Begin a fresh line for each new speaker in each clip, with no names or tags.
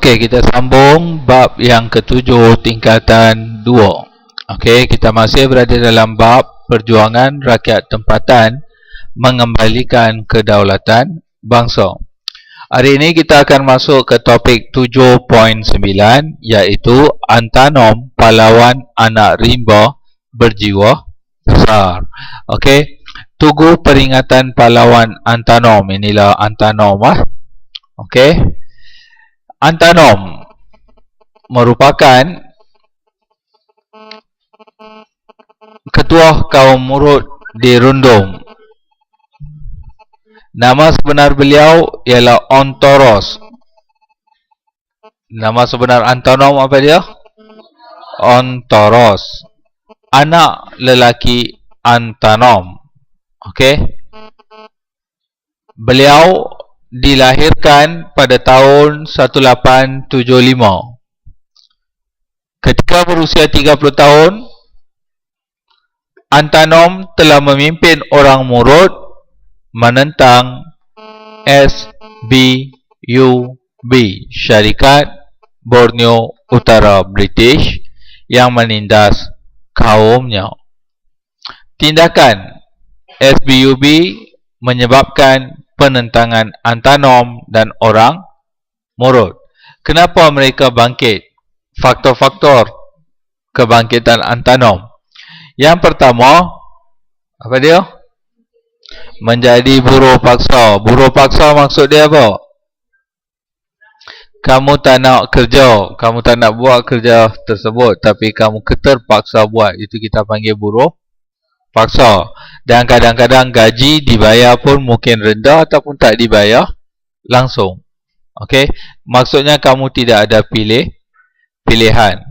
Okey, kita sambung bab yang ketujuh tingkatan 2. Okey, kita masih berada dalam bab perjuangan rakyat tempatan mengembalikan kedaulatan bangsa. Hari ini kita akan masuk ke topik 7.9, iaitu Antanom pahlawan anak rimba berjiwa besar. Okey, tugu peringatan pahlawan Antanom. Inilah Antanom Okey. Antanom merupakan ketua kaum Murut di Rundung. Nama sebenar beliau ialah Ontoros. Nama sebenar Antanom apa dia? Ontoros. Anak lelaki Antanom. Okey. Beliau dilahirkan pada tahun 1875. Ketika berusia 30 tahun, Antanom telah memimpin orang Murut menentang SBUB, Syarikat Borneo Utara British, yang menindas kaumnya. Tindakan SBUB menyebabkan penentangan Antanom dan orang Murut. Kenapa mereka bangkit? Faktor-faktor kebangkitan Antanom. Yang pertama, apa dia? Menjadi buruh paksa. Buruh paksa maksud dia apa? Kamu tak nak kerja, kamu tak nak buat kerja tersebut, tapi kamu terpaksa buat. Itu kita panggil buruh paksa. Dan kadang-kadang gaji dibayar pun mungkin rendah ataupun tak dibayar langsung. Okey, maksudnya kamu tidak ada pilihan.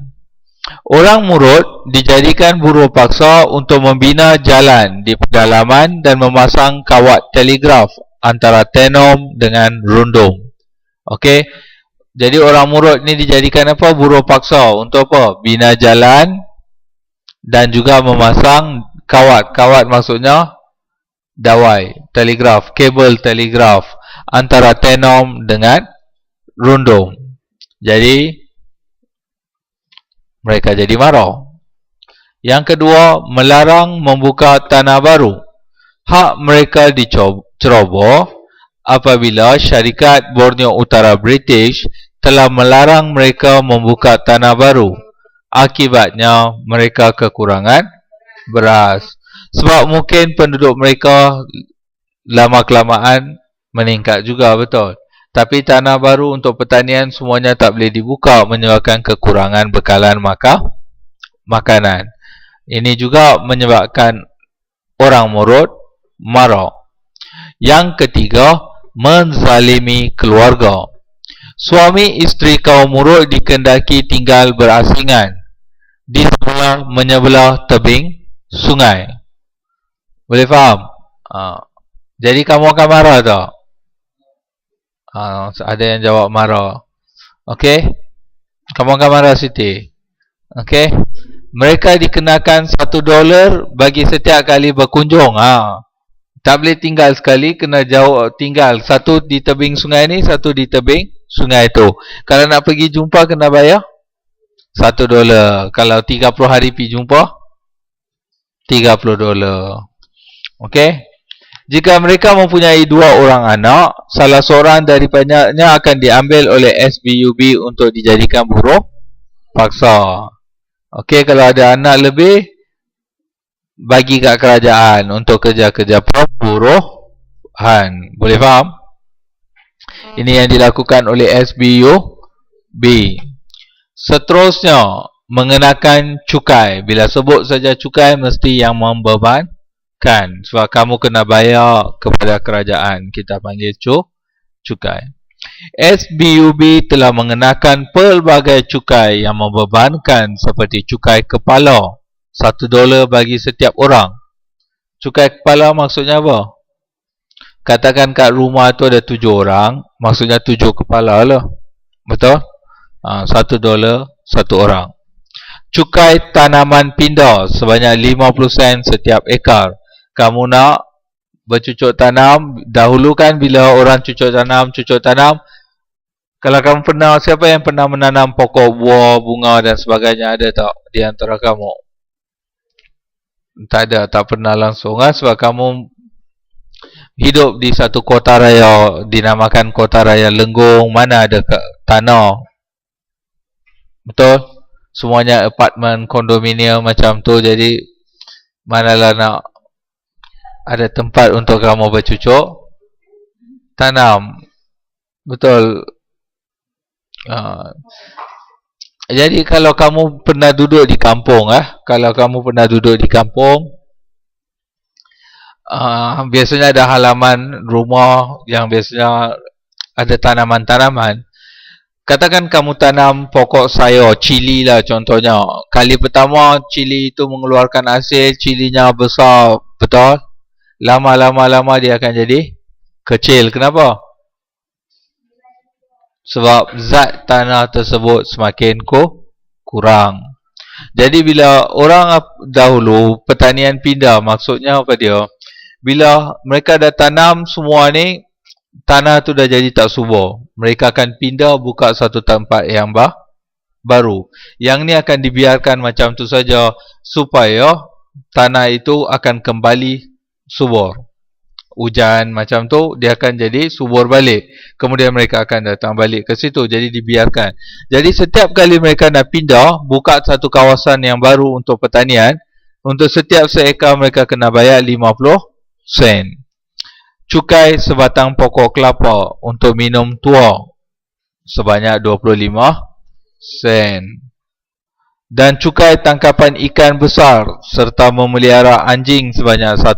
Orang Murut dijadikan buruh paksa untuk membina jalan di pedalaman dan memasang kawat telegraf antara Tenom dengan Rundung. Okey, jadi orang Murut ni dijadikan apa? Buruh paksa untuk apa? Bina jalan dan juga memasang kawat. Kawat maksudnya dawai, telegraf, kabel telegraf antara Tenom dengan Rundung. Jadi mereka jadi marah. Yang kedua, melarang membuka tanah baru. Hak mereka diceroboh apabila Syarikat Borneo Utara British telah melarang mereka membuka tanah baru. Akibatnya mereka kekurangan beras. Sebab mungkin penduduk mereka lama-kelamaan meningkat juga, betul. Tapi tanah baru untuk pertanian semuanya tak boleh dibuka, menyebabkan kekurangan bekalan makanan. Ini juga menyebabkan orang Murut marah. Yang ketiga, menzalimi keluarga. Suami isteri kaum Murut dikendaki tinggal berasingan di sebelah menyebelah tebing sungai. Boleh faham? Jadi kamu akan marah tak? Ada yang jawab marah. Okey, kamu akan marah Siti. Okey, mereka dikenakan $1 bagi setiap kali berkunjung. Tak boleh tinggal sekali, kena jauh tinggal. Satu di tebing sungai ni, satu di tebing sungai tu. Kalau nak pergi jumpa kena bayar $1. Kalau 30 hari pergi jumpa, $30. Okey. Jika mereka mempunyai 2 orang anak, salah seorang daripadanya akan diambil oleh SBUB untuk dijadikan buruh paksa. Okey, kalau ada anak lebih, bagi kat kerajaan untuk kerja-kerja buruhan. Boleh faham? Ini yang dilakukan oleh SBUB. Seterusnya, mengenakan cukai. Bila sebut saja cukai, mesti yang membebankan. Sebab kamu kena bayar kepada kerajaan. Kita panggil cukai. SBUB telah mengenakan pelbagai cukai yang membebankan, seperti cukai kepala, $1 bagi setiap orang. Cukai kepala maksudnya apa? Katakan kat rumah tu ada 7 orang, maksudnya 7 kepala lah. Betul? $1 satu orang. Cukai tanaman pindah sebanyak 50 sen setiap ekar. Kamu nak bercucuk tanam, dahulu kan bila orang cucuk tanam, Kalau kamu pernah, siapa yang pernah menanam pokok buah, bunga dan sebagainya, ada tak di antara kamu? Tak ada, tak pernah langsung kan? Sebab kamu hidup di satu kota raya, dinamakan kota raya Lenggong, mana ada tanah. Betul? Semuanya apartmen, kondominium macam tu, jadi manalah nak ada tempat untuk kamu bercucuk tanam. Betul. Jadi kalau kamu pernah duduk di kampung, kalau kamu pernah duduk di kampung, biasanya ada halaman rumah yang biasanya ada tanaman-tanaman. Katakan kamu tanam pokok sayur, cili lah contohnya. Kali pertama cili itu mengeluarkan hasil, cilinya besar, betul? Lama-lama dia akan jadi kecil. Kenapa? Sebab zat tanah tersebut semakin kurang. Jadi bila orang dahulu pertanian pindah, maksudnya apa dia? Bila mereka dah tanam semua ni, tanah tu dah jadi tak subur. Mereka akan pindah buka satu tempat yang baru. Yang ni akan dibiarkan macam tu saja supaya tanah itu akan kembali subur. Hujan macam tu, dia akan jadi subur balik. Kemudian mereka akan datang balik ke situ. Jadi dibiarkan. Jadi setiap kali mereka nak pindah, buka satu kawasan yang baru untuk pertanian, untuk setiap seekar mereka kena bayar 50 sen. Cukai sebatang pokok kelapa untuk minum tua sebanyak 25 sen. Dan cukai tangkapan ikan besar serta memelihara anjing sebanyak $1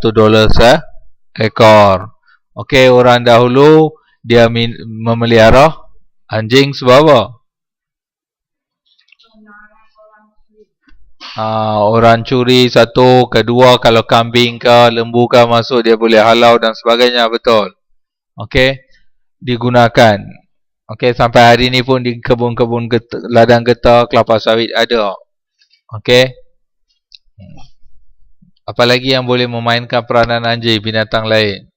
ekor. Okey, orang dahulu dia memelihara anjing sebab apa? Orang curi satu, kedua kalau kambing ke lembu ke masuk dia boleh halau dan sebagainya, betul. Okey, digunakan. Okey, sampai hari ni pun di kebun-kebun ladang getah kelapa sawit ada. Okey. Apa lagi yang boleh memainkan peranan anjing binatang lain?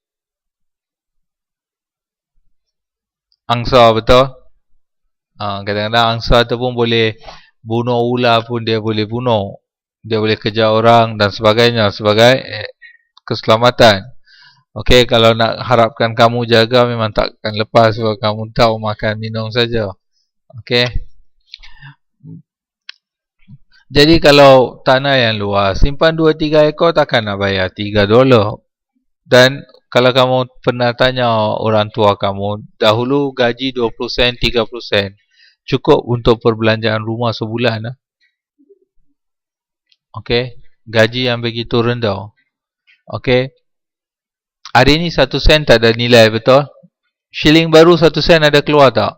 Angsa, betul? Kadang-kadang angsa tu pun boleh bunuh ular pun dia boleh bunuh. Dia boleh kejar orang dan sebagainya sebagai keselamatan. Okey, kalau nak harapkan kamu jaga memang takkan lepas sebab kamu tahu makan minum saja. Okey. Jadi kalau tanah yang luas, simpan 2-3 ekor takkan nak bayar $3. Dan kalau kamu pernah tanya orang tua kamu, dahulu gaji 20 sen, 30 sen. Cukup untuk perbelanjaan rumah sebulan. Okey, gaji yang begitu rendah. Okey. Hari ni 1 sen tak ada nilai, betul? Shilling baru 1 sen ada keluar tak?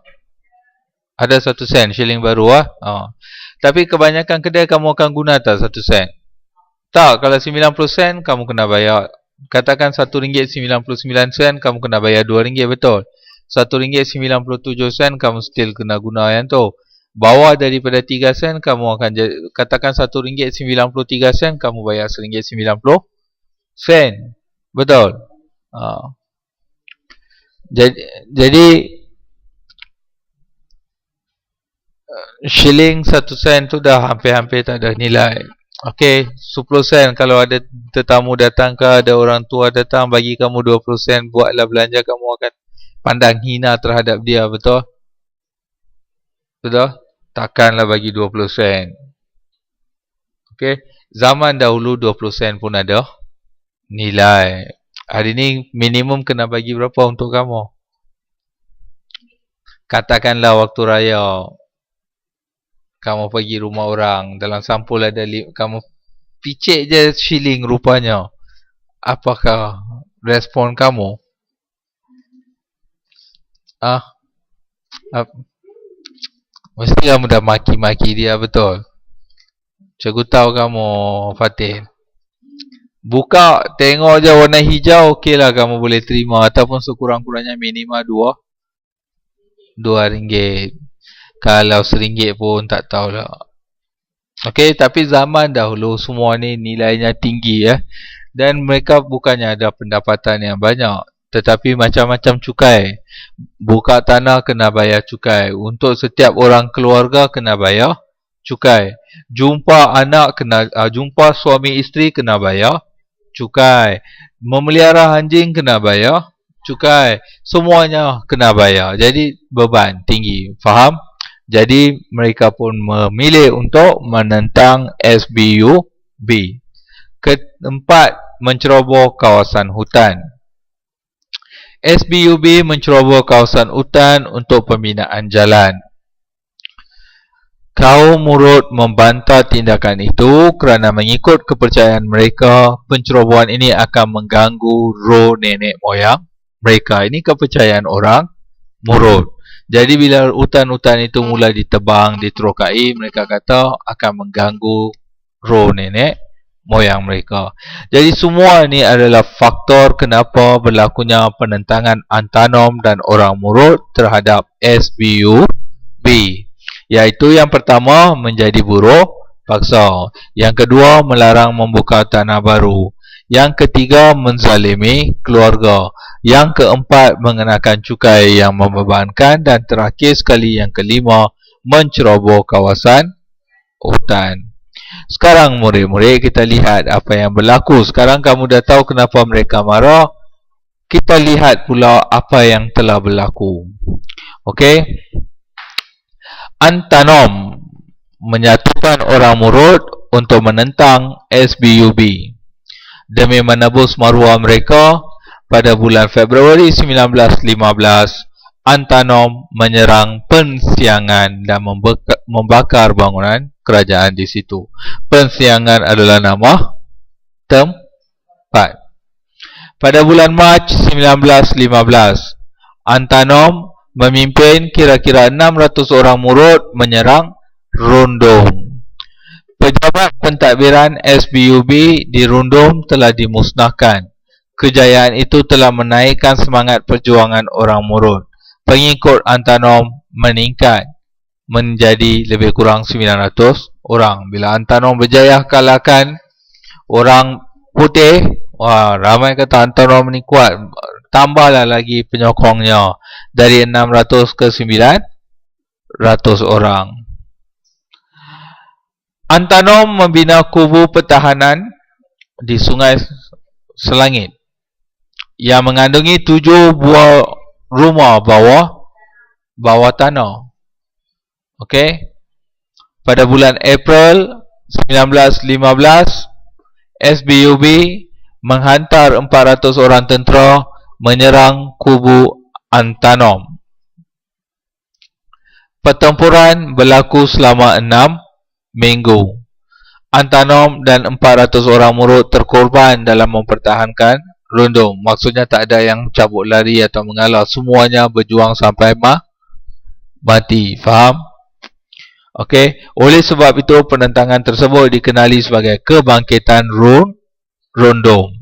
Ada 1 sen shilling baru Tapi kebanyakan kedai kamu akan guna tak 1 sen? Tak, kalau 90 sen kamu kena bayar. Katakan RM1.99 kamu kena bayar RM2, betul? RM1.97 kamu still kena guna yang tu. Bawah daripada 3 sen kamu akan katakan RM1.93 kamu bayar RM1.90. Betul? Jadi shilling 1 sen tu dah hampir-hampir tak ada nilai. Okey, 10 sen kalau ada tetamu datang ke, ada orang tua datang bagi kamu 20 sen, buatlah belanja, kamu akan pandang hina terhadap dia, betul? Betul? Takkanlah bagi 20 sen. Okey, zaman dahulu 20 sen pun ada nilai. Hari ni minimum kena bagi berapa untuk kamu? Katakanlah waktu raya kamu pergi rumah orang, dalam sampul ada kamu picit je shilling rupanya. Apakah respon kamu? Mesti kamu dah maki-maki dia, betul? Cikgu tahu kamu, Fatin. Buka, tengok je warna hijau, okeylah kamu boleh terima. Ataupun sekurang-kurangnya minima RM2. Kalau RM1 pun tak tahulah. Okey, tapi zaman dahulu semua ni nilainya tinggi Dan mereka bukannya ada pendapatan yang banyak. tetapi macam-macam cukai. Buka tanah kena bayar cukai. Untuk setiap orang keluarga kena bayar cukai. Jumpa anak kena, jumpa suami isteri kena bayar cukai. Memelihara anjing kena bayar cukai. Semuanya kena bayar. Jadi beban tinggi. Faham? Jadi mereka pun memilih untuk menentang SBUB. Keempat, menceroboh kawasan hutan. SBUB menceroboh kawasan hutan untuk pembinaan jalan. Kaum Murud membantah tindakan itu kerana mengikut kepercayaan mereka, pencerobohan ini akan mengganggu roh nenek moyang mereka. Ini kepercayaan orang Murud. Jadi bila hutan-hutan itu mula ditebang, diterokai, mereka kata akan mengganggu roh nenek moyang mereka. Jadi semua ini adalah faktor kenapa berlakunya penentangan Antanom dan orang Murud terhadap SBUB. Iaitu yang pertama, menjadi buruh paksa. Yang kedua, melarang membuka tanah baru. Yang ketiga, menzalimi keluarga. Yang keempat, mengenakan cukai yang membebankan. Dan terakhir sekali, yang kelima, menceroboh kawasan hutan. Sekarang murid-murid, kita lihat apa yang berlaku. Sekarang kamu dah tahu kenapa mereka marah. Kita lihat pula apa yang telah berlaku. Okey. Antanom menyatukan orang Murud untuk menentang SBUB. Demi menebus maruah mereka, pada bulan Februari 1915, Antanom menyerang Pensiangan dan membakar bangunan kerajaan di situ. Pensiangan adalah nama tempat. Pada bulan Mac 1915, Antanom memimpin kira-kira 600 orang Murud menyerang Rundum. Pejabat pentadbiran SBUB di Rundum telah dimusnahkan. Kejayaan itu telah menaikkan semangat perjuangan orang Murud. Pengikut Antanom meningkat menjadi lebih kurang 900 orang. Bila Antanom berjaya kalahkan orang putih, wah, ramai kata Antanom ni kuat. Tambahlah lagi penyokongnya dari 600 ke 900 orang. Antanom membina kubu pertahanan di Sungai Selangit yang mengandungi 7 buah rumah bawah tanah. Okey. Pada bulan April 1915, SBUB menghantar 400 orang tentera menyerang kubu Antanom. Pertempuran berlaku selama 6 minggu. Antanom dan 400 orang Murud terkorban dalam mempertahankan Rundum. Maksudnya tak ada yang cabut lari atau mengalah. Semuanya berjuang sampai mati. Faham? Okey. Oleh sebab itu, penentangan tersebut dikenali sebagai kebangkitan Rundum.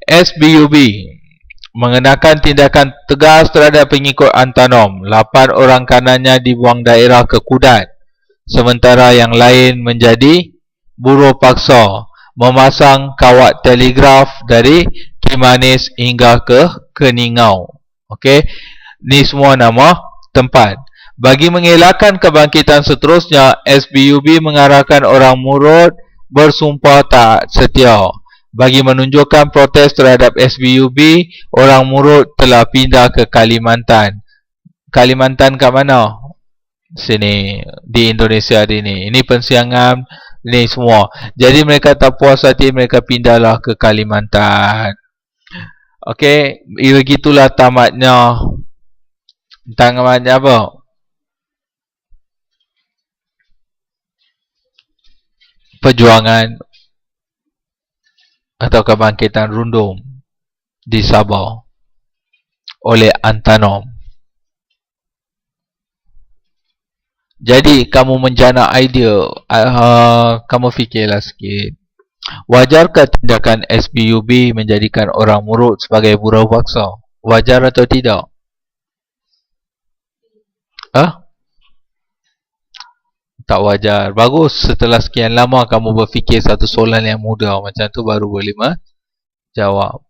SBUB mengenakan tindakan tegas terhadap pengikut Antanom. 8 orang kanannya dibuang daerah ke Kudat. Sementara yang lain menjadi buruh paksa, memasang kawat telegraf dari Kimanis hingga ke Keningau. Okey, ni semua nama tempat. Bagi mengelakkan kebangkitan seterusnya, SBUB mengarahkan orang Murud bersumpah tak setia. Bagi menunjukkan protes terhadap SBUB, orang Murud telah pindah ke Kalimantan. Kalimantan kat mana? Sini, di Indonesia hari ni. Ini Pensiangan, ni semua. Jadi mereka tak puas hati, mereka pindahlah ke Kalimantan. Okey, begitulah tamatnya apa? Perjuangan atau kebangkitan Rundum di Sabah oleh Antanom. Jadi kamu menjana idea, kamu fikirlah sikit. Wajarkah tindakan SBUB menjadikan orang Murud sebagai buruh paksa? Wajar atau tidak? Tak wajar. Bagus, setelah sekian lama kamu berfikir satu soalan yang mudah macam tu baru boleh menjawab.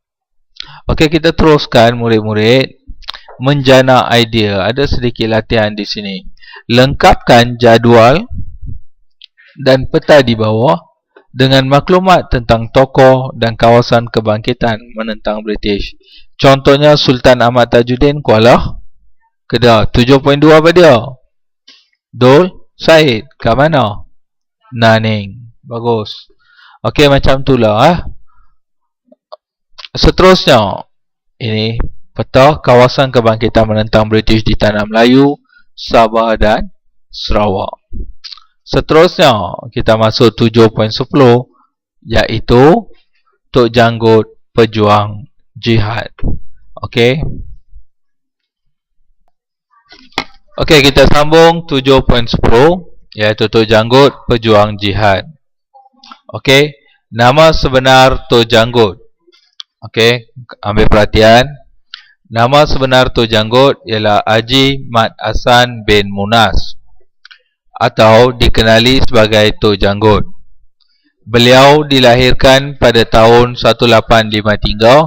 Okey, kita teruskan murid-murid menjana idea. Ada sedikit latihan di sini. Lengkapkan jadual dan peta di bawah dengan maklumat tentang tokoh dan kawasan kebangkitan menentang British. Contohnya Sultan Ahmad Tajuddin Kuala Kedah. 7.2 apa dia? Dul Said kat mana? Naning. Bagus. Okey, macam itulah. Seterusnya, ini peta kawasan kebangkitan menentang British di Tanah Melayu, Sabah dan Sarawak. Seterusnya, kita masuk 7.10, iaitu Tok Janggut Pejuang Jihad. Okey. Okey, kita sambung 7.10, iaitu Tok Janggut Pejuang Jihad. Okey, nama sebenar Tok Janggut. Okey, ambil perhatian. Nama sebenar Tok Janggut ialah Haji Mat Hassan bin Munas, atau dikenali sebagai Tok Janggut. Beliau dilahirkan pada tahun 1853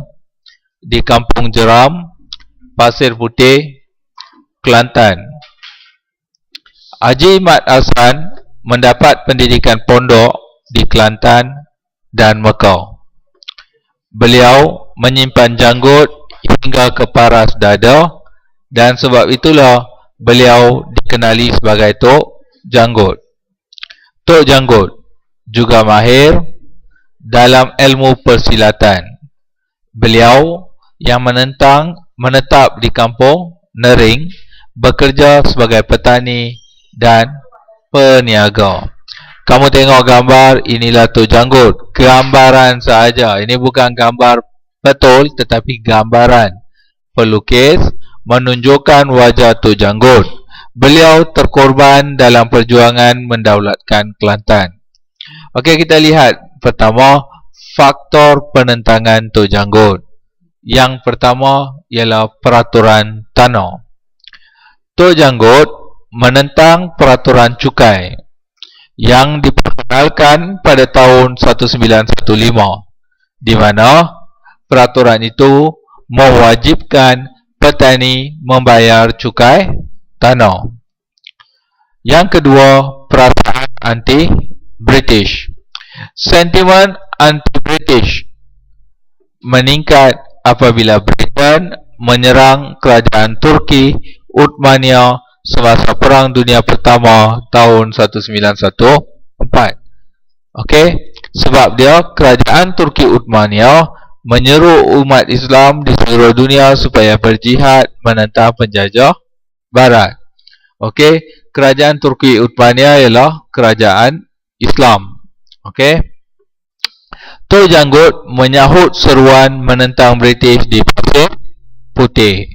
di Kampung Jeram, Pasir Putih, Kelantan. Haji Mat Hassan mendapat pendidikan pondok di Kelantan dan Mekah. Beliau menyimpan janggut hingga ke paras dada, dan sebab itulah beliau dikenali sebagai Tok Janggut. Tok Janggut juga mahir dalam ilmu persilatan. Beliau yang menetap di kampung Nering, bekerja sebagai petani dan peniaga. Kamu tengok gambar, inilah Tok Janggut. Gambaran sahaja. Ini bukan gambar betul, tetapi gambaran. Pelukis menunjukkan wajah Tok Janggut. Beliau terkorban dalam perjuangan mendaulatkan Kelantan. Okey, kita lihat. Pertama, faktor penentangan Tok Janggut. Yang pertama ialah peraturan tanah. Tok Janggut menentang peraturan cukai yang diperkenalkan pada tahun 1915, di mana peraturan itu mewajibkan petani membayar cukai tanah. Yang kedua, perasaan anti-British. Sentimen anti-British meningkat apabila Britain menyerang kerajaan Turki Uthmaniyah semasa Perang Dunia Pertama tahun 1914. Okey, sebab dia kerajaan Turki Uthmaniyah menyeru umat Islam di seluruh dunia supaya berjihad menentang penjajah barat. Okey, kerajaan Turki Uthmaniyah ialah kerajaan Islam. Okey. Tok Janggut menyahut seruan menentang British di Pasir Putih.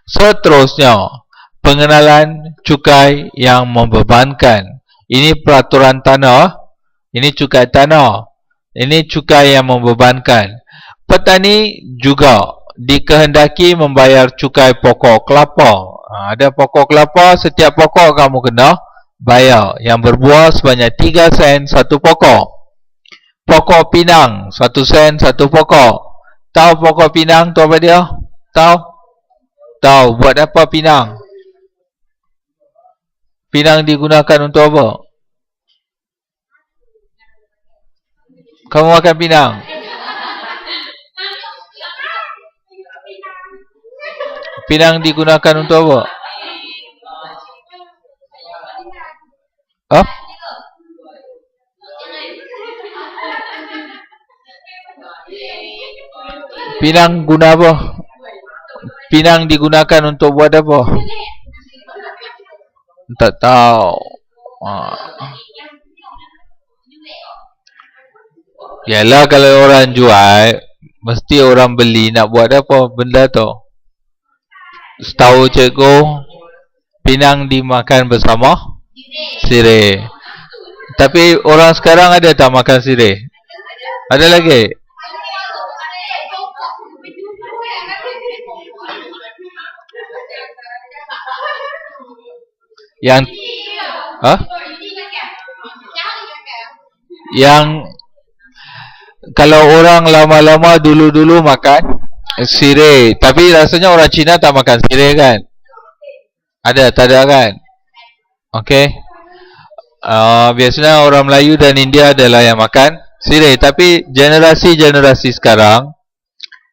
Seterusnya, pengenalan cukai yang membebankan. Ini peraturan tanah. Ini cukai tanah. Ini cukai yang membebankan. Petani juga dikehendaki membayar cukai pokok kelapa. Ada pokok kelapa, setiap pokok kamu kena bayar. Yang berbuah sebanyak 3 sen satu pokok. Pokok pinang 1 sen satu pokok. Tahu pokok pinang tu apa dia? Tahu? Tahu. Buat apa pinang? Pinang digunakan untuk apa? Kamu makan pinang? Pinang digunakan untuk apa? Hah? Pinang guna apa? Pinang digunakan untuk buat apa? Tak tahu. Yalah, kalau orang jual, mesti orang beli nak buat apa benda tu. Setahu cikgu, pinang dimakan bersama sirih. Tapi orang sekarang ada tak makan sirih? Ada lagi? Yang yang kalau orang lama-lama dulu-dulu makan Sirih. Tapi rasanya orang Cina tak makan sirih kan? Ada, tak ada kan? Okey. Biasanya orang Melayu dan India adalah yang makan sirih. Tapi generasi-generasi sekarang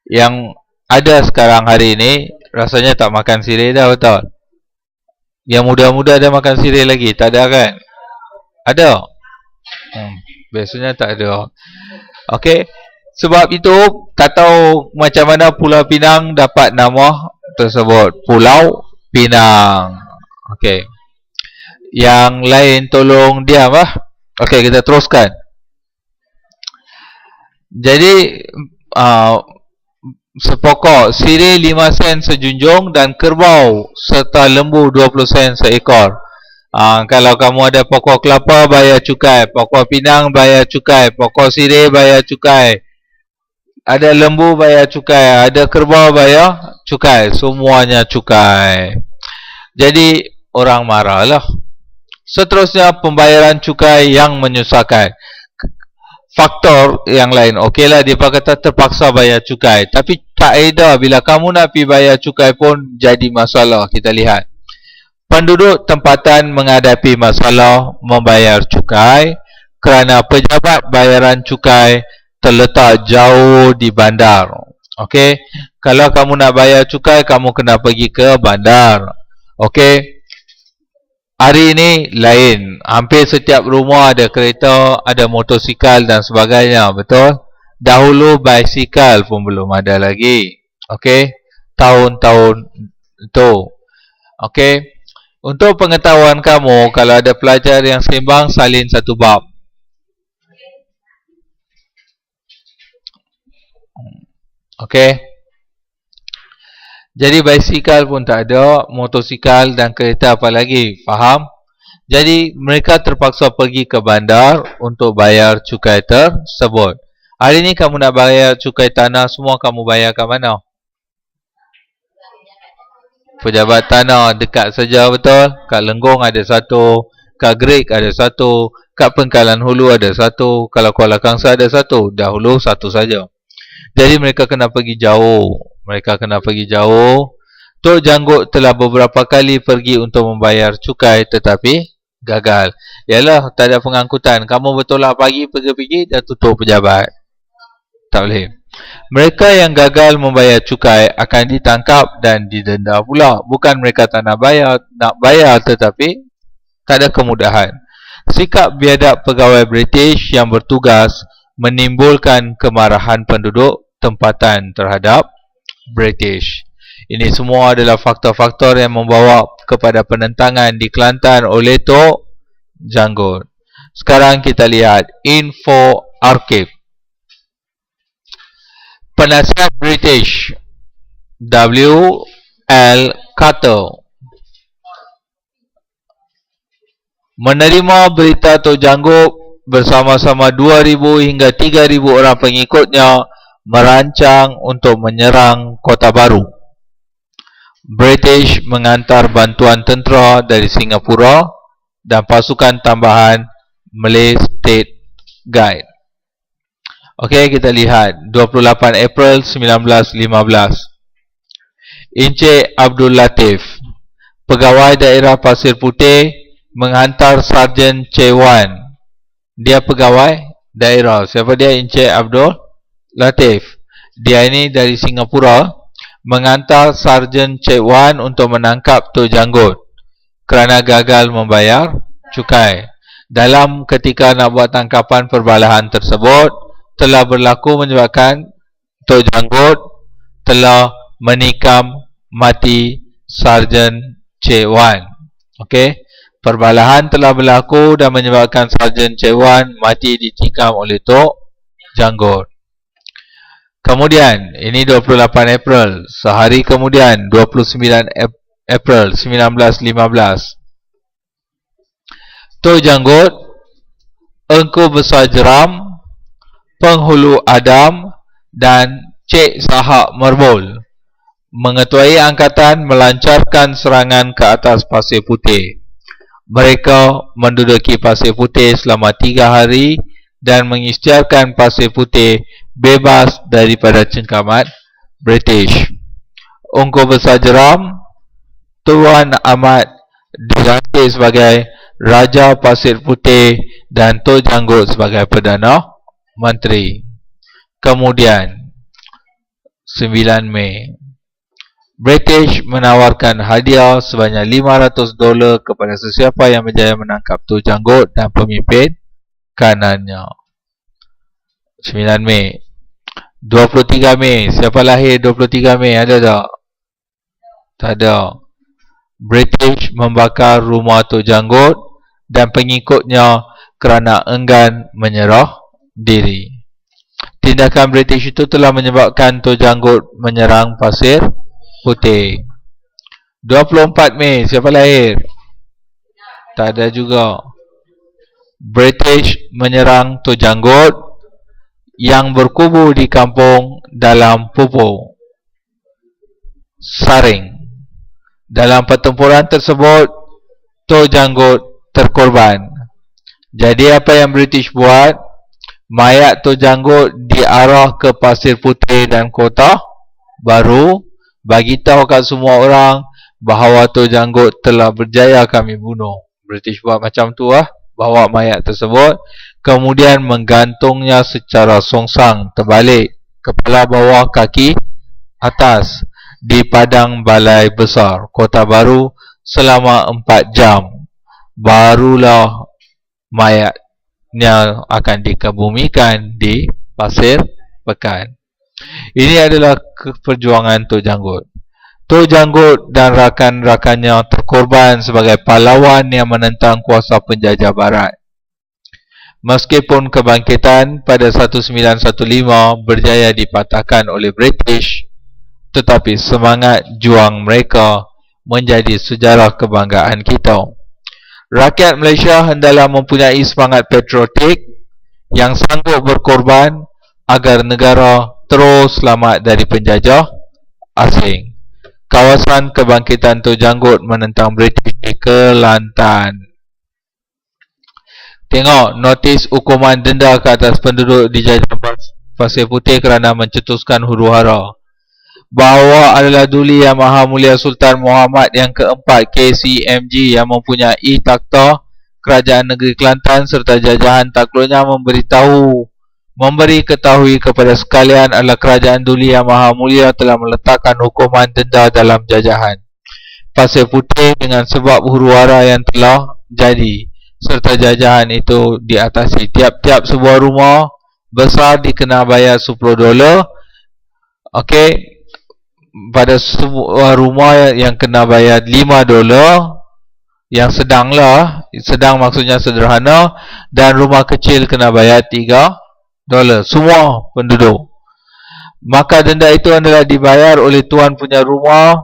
yang ada sekarang hari ini rasanya tak makan sirih dah, betul? Yang muda-muda ada makan sirih lagi? Tak ada kan? Ada? Biasanya tak ada. Okey. Sebab itu tak tahu macam mana Pulau Pinang dapat nama tersebut, Pulau Pinang. Okey. Yang lain tolong diam lah. Okey, kita teruskan. Jadi sepokok sirih 5 sen sejunjung dan kerbau serta lembu 20 sen seekor. Kalau kamu ada pokok kelapa bayar cukai, pokok pinang bayar cukai, pokok sirih bayar cukai, ada lembu bayar cukai, ada kerbau bayar cukai, semuanya cukai. Jadi orang marahlah. Seterusnya pembayaran cukai yang menyusahkan. Faktor yang lain, okeylah dia kata terpaksa bayar cukai, tapi kaedah bila kamu nak pergi bayar cukai pun jadi masalah. Kita lihat penduduk tempatan menghadapi masalah membayar cukai kerana pejabat bayaran cukai terletak jauh di bandar. Okey, kalau kamu nak bayar cukai kamu kena pergi ke bandar. Okey, hari ini lain. Hampir setiap rumah ada kereta, ada motosikal dan sebagainya, betul? Dahulu basikal pun belum ada lagi. Okey, tahun-tahun itu. Okey, untuk pengetahuan kamu, kalau ada pelajar yang seimbang, salin satu bab. Okey. Jadi basikal pun tak ada, motosikal dan kereta apa lagi, faham? Jadi mereka terpaksa pergi ke bandar untuk bayar cukai tersebut. Hari ini kamu nak bayar cukai tanah, semua kamu bayar kat mana? Pejabat tanah dekat saja, betul? Kat Lenggong ada satu, kat Great ada satu, kat Pengkalan Hulu ada satu, kalau Kuala Kangsar ada satu, dahulu satu saja. Jadi mereka kena pergi jauh. Mereka kena pergi jauh. Tok Janggut telah beberapa kali pergi untuk membayar cukai tetapi gagal. Yalah, tak ada pengangkutan. Kamu betul lah pagi pergi-pergi dah tutup pejabat. Tak boleh. Mereka yang gagal membayar cukai akan ditangkap dan didenda pula. Bukan mereka tak nak bayar tetapi tak ada kemudahan. Sikap biadab pegawai British yang bertugas menimbulkan kemarahan penduduk tempatan terhadap British. Ini semua adalah faktor-faktor yang membawa kepada penentangan di Kelantan oleh Tok Janggut. Sekarang kita lihat info arkib. Penasihat British W.L. Carter menerima berita Tok Janggut bersama-sama 2,000 hingga 3,000 orang pengikutnya merancang untuk menyerang Kota Baru. British mengantar bantuan tentera dari Singapura dan pasukan tambahan Malay State Guide. Okey, kita lihat 28 April 1915. Encik Abdul Latif, pegawai daerah Pasir Putih, menghantar Sarjan Cewan. Dia pegawai daerah. Siapa dia? Encik Abdul Latif. Dia ini dari Singapura, mengantar Sarjan Cik Wan untuk menangkap Tok Janggut kerana gagal membayar cukai. Dalam ketika nak buat tangkapan perbalahan tersebut, telah berlaku menyebabkan Tok Janggut telah menikam mati Sarjan Cik Wan. Okey, perbalahan telah berlaku dan menyebabkan Sarjan Cik Wan mati ditikam oleh Tok Janggut. Kemudian, ini 28 April. Sehari kemudian, 29 April 1915. Tok Janggut, Engku Besar Jeram, Penghulu Adam dan Cik Sahak Merbol mengetuai angkatan melancarkan serangan ke atas Pasir Putih. Mereka menduduki Pasir Putih selama 3 hari dan mengisytiharkan Pasir Putih bebas daripada cengkamat British. Unggu Besar Jeram, Tuan Ahmad dilantik sebagai Raja Pasir Putih dan Tok Janggut sebagai Perdana Menteri. Kemudian 9 Mei, British menawarkan hadiah sebanyak $500 kepada sesiapa yang berjaya menangkap Tok Janggut dan pemimpin kanannya. 9 Mei. 23 Mei, siapa lahir 23 Mei? Ada tak? Tak ada. British membakar rumah Tok Janggut dan pengikutnya kerana enggan menyerah diri. Tindakan British itu telah menyebabkan Tok Janggut menyerang Pasir Putih. 24 Mei, siapa lahir? Tak ada juga. British menyerang Tok Janggut yang berkubu di kampung dalam pupuk Saring. Dalam pertempuran tersebut, Tok Janggut terkorban. Jadi apa yang British buat? Mayat Tok Janggut diarah ke Pasir Putih dan Kota Baru, bagi tahu kat semua orang bahawa Tok Janggut telah berjaya kami bunuh. British buat macam tu lah, bawa mayat tersebut, kemudian menggantungnya secara songsang terbalik, kepala bawah kaki atas, di padang balai besar Kota Baru selama 4 jam. Barulah mayatnya akan dikebumikan di Pasir Pekan. Ini adalah perjuangan Tok Janggut. Tok Janggut dan rakan-rakannya terkorban sebagai pahlawan yang menentang kuasa penjajah barat. Meskipun kebangkitan pada 1915 berjaya dipatahkan oleh British, tetapi semangat juang mereka menjadi sejarah kebanggaan kita. Rakyat Malaysia hendaklah mempunyai semangat patriotik yang sanggup berkorban agar negara terus selamat dari penjajah asing. Kawasan kebangkitan Tok Janggut menentang British di Kelantan. Tengok notis hukuman denda ke atas penduduk dijajah Pasir Putih kerana mencetuskan huru-hara. Bahawa adalah Duli Yang Maha Mulia Sultan Muhammad yang keempat KCMG yang mempunyai takhta Kerajaan Negeri Kelantan serta jajahan takluknya memberi ketahui kepada sekalian adalah Kerajaan Duli Yang Maha Mulia telah meletakkan hukuman denda dalam jajahan Pasir Putih dengan sebab huru-hara yang telah jadi, serta jajahan itu diatasi. Tiap-tiap sebuah rumah besar dikena bayar $10. Okey, pada sebuah rumah yang kena bayar $5, yang sedang lah, sedang maksudnya sederhana, dan rumah kecil kena bayar $3, semua penduduk. Maka denda itu adalah dibayar oleh tuan punya rumah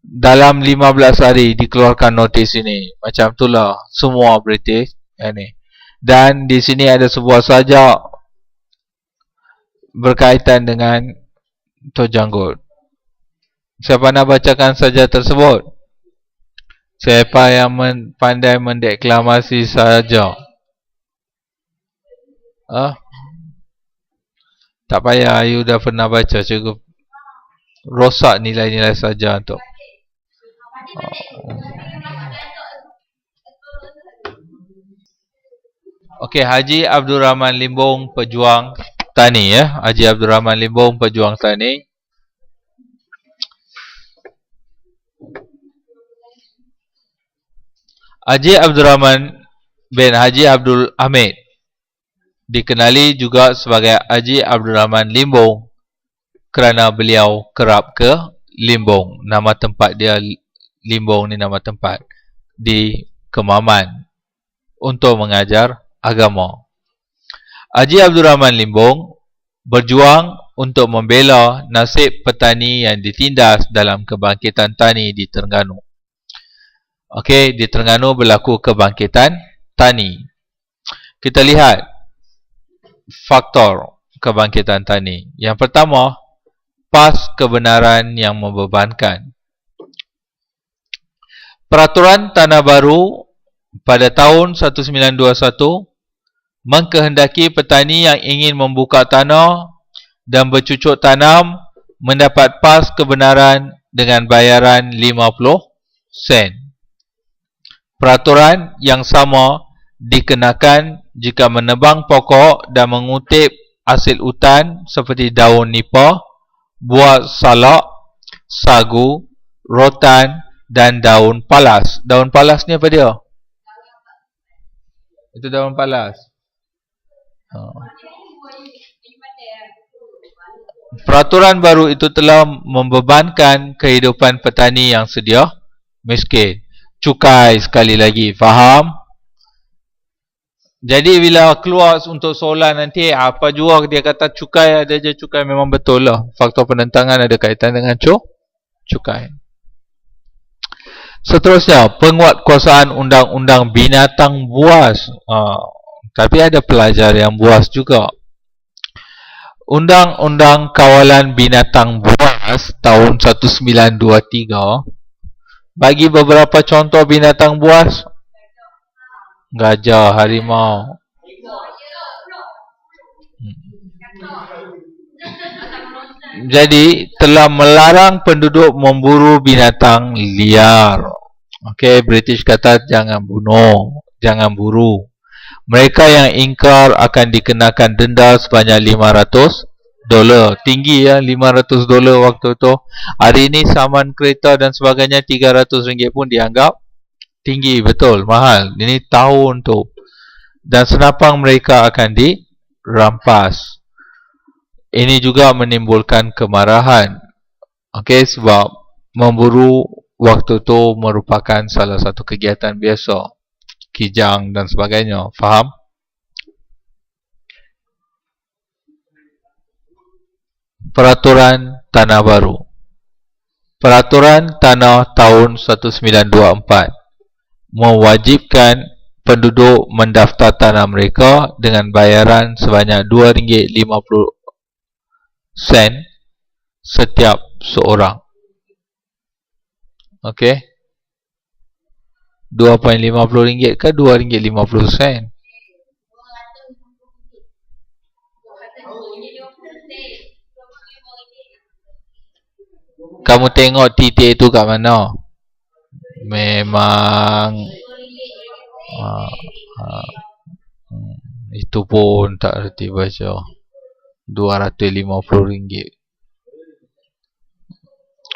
dalam 15 hari dikeluarkan notis ini. Macam itulah semua British ini. Dan di sini ada sebuah sajak berkaitan dengan Tok Janggut. Siapa nak bacakan sajak tersebut? Siapa yang pandai mendeklamasi sajak? Tak payah, you dah pernah baca. Cikgu rosak nilai-nilai sajak tu. Okey, Haji Abdul Rahman Limbong, pejuang tani ya. Haji Abdul Rahman Limbong, pejuang tani. Haji Abdul Rahman bin Haji Abdul Hamid, dikenali juga sebagai Haji Abdul Rahman Limbong kerana beliau kerap ke Limbong. Nama tempat dia Limbong ni nama tempat di Kemaman untuk mengajar agama. Haji Abdul Rahman Limbong berjuang untuk membela nasib petani yang ditindas dalam kebangkitan tani di Terengganu. Okey, di Terengganu berlaku kebangkitan tani. Kita lihat faktor kebangkitan tani. Yang pertama, pas kebenaran yang membebankan. Peraturan Tanah Baru pada tahun 1921 mengkehendaki petani yang ingin membuka tanah dan bercucuk tanam mendapat pas kebenaran dengan bayaran 50 sen. Peraturan yang sama dikenakan jika menebang pokok dan mengutip hasil hutan seperti daun nipah, buah salak, sagu, rotan dan daun palas. Daun palas ni apa dia? Itu daun palas. Peraturan baru itu telah membebankan kehidupan petani yang sedia miskin. Cukai sekali lagi, faham? Jadi bila keluar untuk soalan nanti, apa jua dia kata cukai, ada je cukai, memang betul lah. Faktor penentangan ada kaitan dengan cukai. Seterusnya, penguatkuasaan undang-undang binatang buas. Tapi ada pelajar yang buas juga. Undang-undang Kawalan Binatang Buas tahun 1923 bagi beberapa contoh binatang buas. Gajah, harimau. Jadi telah melarang penduduk memburu binatang liar. Okey, British kata jangan bunuh, jangan buru. Mereka yang ingkar akan dikenakan denda sebanyak $500. Tinggi ya, $500 waktu tu. Hari ini saman kereta dan sebagainya RM300 pun dianggap tinggi, betul, mahal. Ini tahun tu. Dan senapang mereka akan dirampas. Ini juga menimbulkan kemarahan. Okey, sebab memburu waktu tu merupakan salah satu kegiatan biasa. Kijang dan sebagainya, faham? Peraturan Tanah Baru. Peraturan Tanah tahun 1924 mewajibkan penduduk mendaftar tanah mereka dengan bayaran sebanyak RM2.50 setiap seorang. Okey, RM2.50 ke RM2.50? Kamu tengok titik itu kat mana? Memang itu pun tak reti baca. RM250.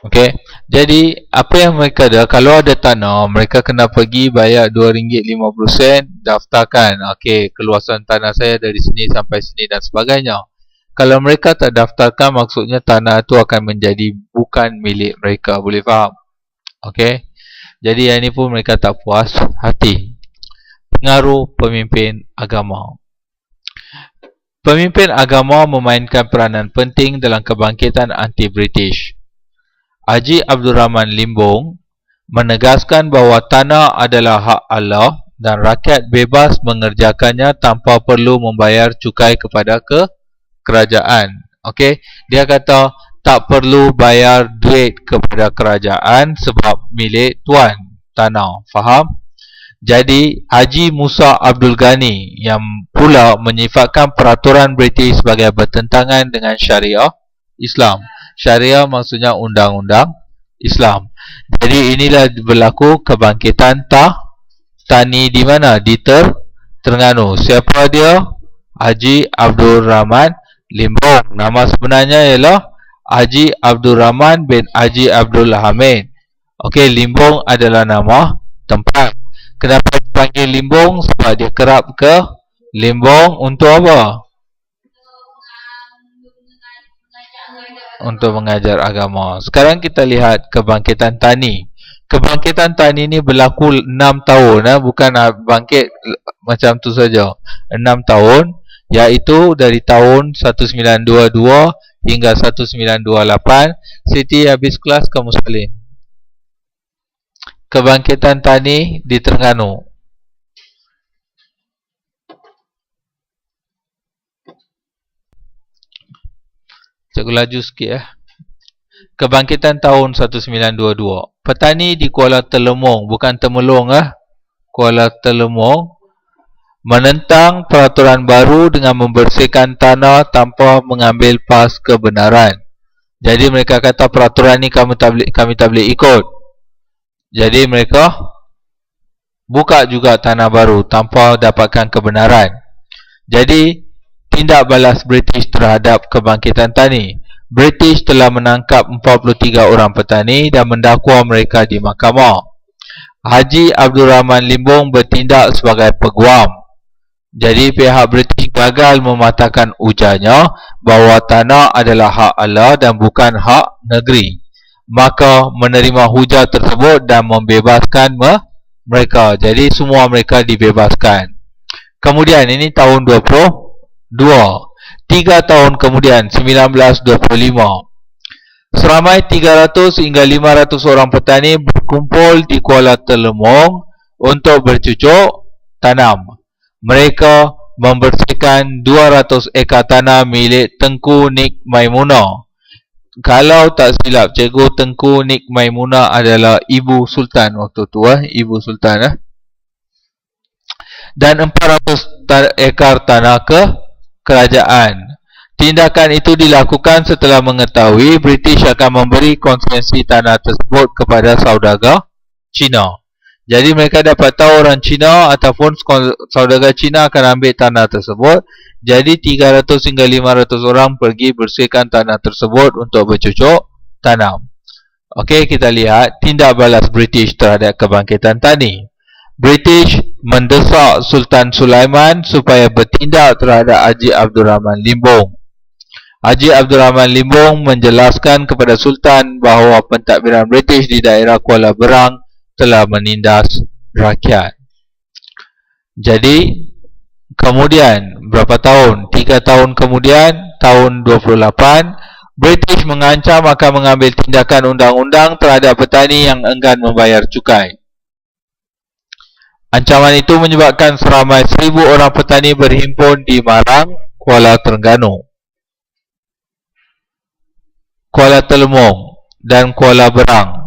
Okey, jadi apa yang mereka ada, kalau ada tanah, mereka kena pergi bayar RM2.50, daftarkan. Okey, keluasan tanah saya dari sini sampai sini dan sebagainya. Kalau mereka tak daftarkan, maksudnya tanah itu akan menjadi bukan milik mereka. Boleh faham? Okey, jadi yang ini pun mereka tak puas hati. Pengaruh pemimpin agama. Pemimpin agama memainkan peranan penting dalam kebangkitan anti-British. Haji Abdul Rahman Limbong menegaskan bahawa tanah adalah hak Allah dan rakyat bebas mengerjakannya tanpa perlu membayar cukai kepada kerajaan. Okey, dia kata tak perlu bayar duit kepada kerajaan sebab milik tuan tanah. Faham? Jadi Haji Musa Abdul Ghani yang pula menyifatkan peraturan British sebagai bertentangan dengan syariah Islam. Syariah maksudnya undang-undang Islam. Jadi inilah berlaku kebangkitan tani di mana? Di Terengganu. Siapa dia? Haji Abdul Rahman Limbong. Nama sebenarnya ialah Haji Abdul Rahman bin Haji Abdul Hamid. Okey, Limbong adalah nama tempat. Kenapa dipanggil Limbong? Sebab dia kerap ke Limbong untuk apa? Untuk mengajar agama. Sekarang kita lihat kebangkitan tani. Kebangkitan tani ni berlaku 6 tahun. Bukan bangkit macam tu saja. 6 tahun. Iaitu dari tahun 1922 hingga 1928. Siti habis kelas kamu salin. Kebangkitan tani di Terengganu. Cikgu laju sikit ya. Kebangkitan tahun 1922. Petani di Kuala Telemong, bukan Temelong Kuala Telemong menentang peraturan baru dengan membersihkan tanah tanpa mengambil pas kebenaran. Jadi mereka kata peraturan ni kami tak boleh ikut. Jadi mereka buka juga tanah baru tanpa dapatkan kebenaran. Jadi tindak balas British terhadap kebangkitan tani. British telah menangkap 43 orang petani dan mendakwa mereka di mahkamah. Haji Abdul Rahman Limbong bertindak sebagai peguam. Jadi pihak British gagal mematahkan ujarnya bahawa tanah adalah hak Allah dan bukan hak negeri. Maka menerima hujah tersebut dan membebaskan mereka. Jadi semua mereka dibebaskan. Kemudian ini tahun 22. 3 tahun kemudian 1925. Seramai 300 hingga 500 orang petani berkumpul di Kuala Telembong untuk bercucuk tanam. Mereka membersihkan 200 ekar tanah milik Tengku Nik Maimunah. Kalau tak silap, Cikgu Tengku Nik Maimunah adalah Ibu Sultan waktu tu, Ibu Sultan. Dan 400 ekar tanah kerajaan. Tindakan itu dilakukan setelah mengetahui British akan memberi konsesi tanah tersebut kepada saudagar Cina. Jadi mereka dapat tahu orang Cina ataupun saudagar Cina akan ambil tanah tersebut. Jadi 300 hingga 500 orang pergi bersihkan tanah tersebut untuk bercucuk tanam. Okey, kita lihat tindak balas British terhadap kebangkitan tani. British mendesak Sultan Sulaiman supaya bertindak terhadap Haji Abdul Rahman Limbong. Haji Abdul Rahman Limbong menjelaskan kepada Sultan bahawa pentadbiran British di daerah Kuala Berang telah menindas rakyat. Jadi kemudian berapa tahun? 3 tahun kemudian, tahun 28, British mengancam akan mengambil tindakan undang-undang terhadap petani yang enggan membayar cukai. Ancaman itu menyebabkan seramai 1000 orang petani berhimpun di Marang, Kuala Terengganu, Kuala Telembong dan Kuala Berang.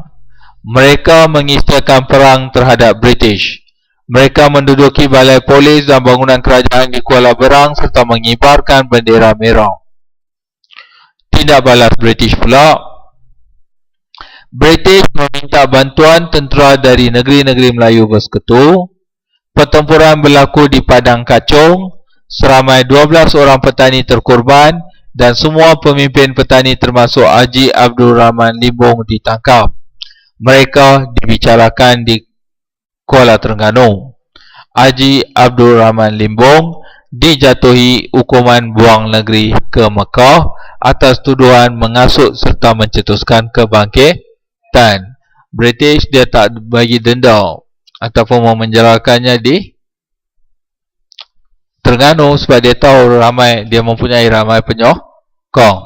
Mereka mengisytiharkan perang terhadap British. Mereka menduduki balai polis dan bangunan kerajaan di Kuala Berang serta mengibarkan bendera merah. Tindak balas British pula. British meminta bantuan tentera dari negeri-negeri Melayu Bersekutu. Pertempuran berlaku di Padang Kacong. Seramai 12 orang petani terkorban dan semua pemimpin petani termasuk Haji Abdul Rahman Limbong ditangkap. Mereka dibicarakan di Kuala Terengganu. Haji Abdul Rahman Limbong dijatuhi hukuman buang negeri ke Mekah atas tuduhan mengasut serta mencetuskan kebangkitan. British dia tak bagi denda ataupun memenjarakannya di Terengganu sebab dia tahu dia mempunyai ramai penyokong.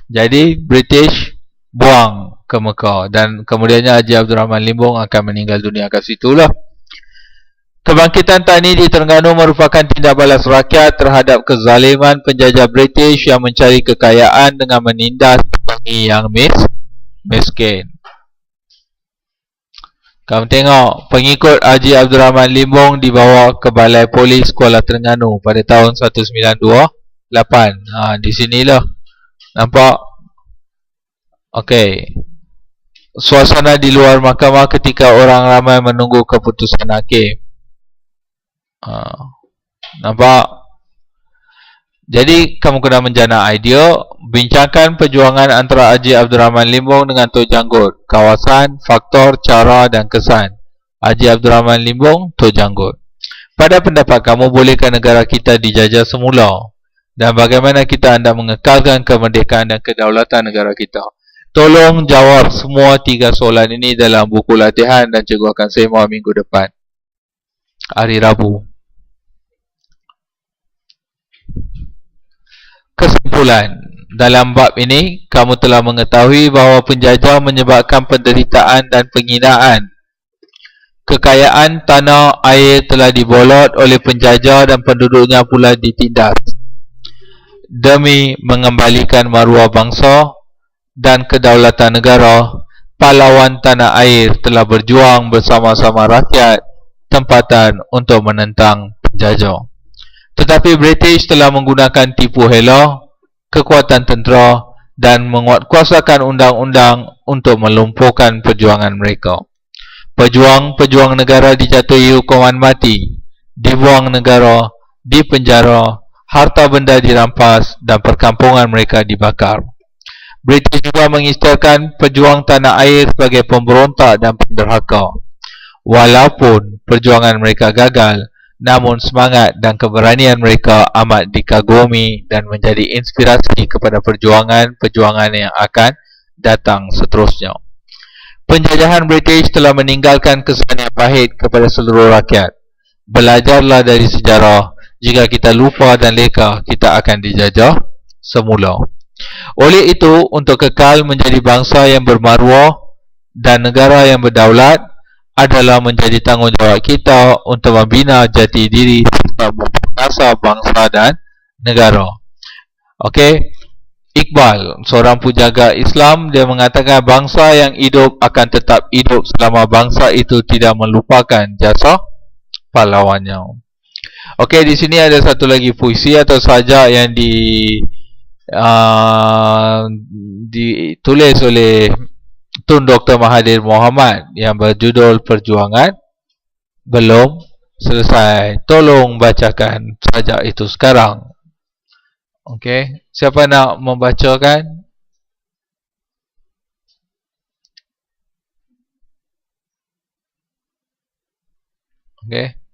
Jadi British buang ke Mekah dan kemudiannya Haji Abdul Rahman Limbong akan meninggal dunia kat situlah. Kebangkitan tani di Terengganu merupakan tindak balas rakyat terhadap kezaliman penjajah British yang mencari kekayaan dengan menindas petani yang miskin. Kamu tengok, pengikut Haji Abdul Rahman Limbong dibawa ke Balai Polis Kuala Terengganu pada tahun 1928. Di sinilah. Nampak? Okey. Suasana di luar mahkamah ketika orang ramai menunggu keputusan hakim. Nampak? Jadi kamu kena menjana idea. Bincangkan perjuangan antara Haji Abdul Rahman Limbong dengan Tok Janggut. Kawasan, faktor, cara dan kesan. Haji Abdul Rahman Limbong, Tok Janggut. Pada pendapat kamu, bolehkah negara kita dijajah semula? Dan bagaimana kita hendak mengekalkan kemerdekaan dan kedaulatan negara kita? Tolong jawab semua 3 soalan ini dalam buku latihan dan cikgu akan sembang minggu depan, hari Rabu. Kesimpulan. Dalam bab ini, kamu telah mengetahui bahawa penjajah menyebabkan penderitaan dan penghinaan. Kekayaan tanah air telah dibolot oleh penjajah dan penduduknya pula ditindas. Demi mengembalikan maruah bangsa dan kedaulatan negara, pahlawan tanah air telah berjuang bersama-sama rakyat tempatan untuk menentang penjajah. Tetapi British telah menggunakan tipu hela, kekuatan tentera dan menguatkuasakan undang-undang untuk melumpuhkan perjuangan mereka. Pejuang-pejuang negara dijatuhi hukuman mati, dibuang negara, dipenjara, harta benda dirampas dan perkampungan mereka dibakar. British juga mengisytiharkan pejuang tanah air sebagai pemberontak dan penderhaka. Walaupun perjuangan mereka gagal, namun semangat dan keberanian mereka amat dikagumi dan menjadi inspirasi kepada perjuangan-perjuangan yang akan datang seterusnya. Penjajahan British telah meninggalkan kesan yang pahit kepada seluruh rakyat. Belajarlah dari sejarah. Jika kita lupa dan leka, kita akan dijajah semula. Oleh itu, untuk kekal menjadi bangsa yang bermaruah dan negara yang berdaulat adalah menjadi tanggungjawab kita untuk membina jati diri serta memperkasa bangsa dan negara. Okey, Iqbal, seorang pujaga Islam, dia mengatakan bangsa yang hidup akan tetap hidup selama bangsa itu tidak melupakan jasa pahlawannya. Okey, di sini ada satu lagi puisi atau sajak yang ditulis oleh Tun Dr. Mahathir Mohamad yang berjudul Perjuangan Belum Selesai. Tolong bacakan sajak itu sekarang. Okey, siapa nak membacakan? Okey.